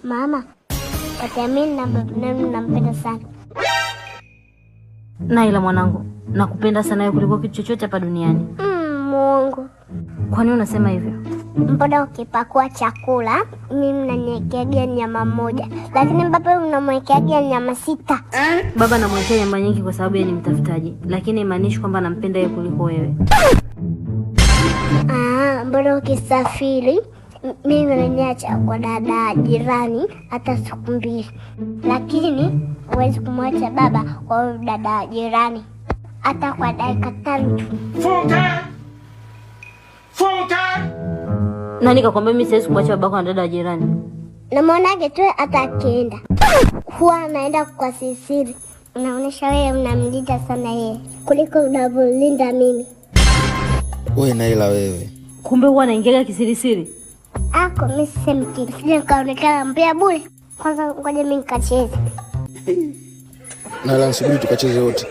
Mama, mimi nampenda sana. Naila mwanangu, nakupenda sana wewe kuliko kitu chochote hapa duniani. Mungu. Kwa nini unasema hivyo? Mbona ukipakua chakula, mimi naniwekea nyama moja, lakini baba unamwekea nyama 6. Baba namwekea nyama nyingi kwa sababu yeye ni mtafutaji, lakini haimaanishi kwamba nampenda yeye kuliko wewe. Mbona ukisafiri, mimi naniacha kwa dada jirani hata siku 2. Lakini huwezi kumwacha baba kwa dada jirani hata kwa dakika 5. Funka! Nani kakwambia mimi siwezi kumwacha baba kwa dada jirani? Na mwanake tu hata akienda huwa anaenda kwa siri. Unaonesha wewe unamlinda sana yeye kuliko unavyolinda mimi. Wewe Naila wewe. Kumbe huwa anaingia kisirisiri. Mimi simti. Sije kaonekana mbea bure. Kwanza ngoja mimi nikacheze. Naila, nisubiri tukacheze wote.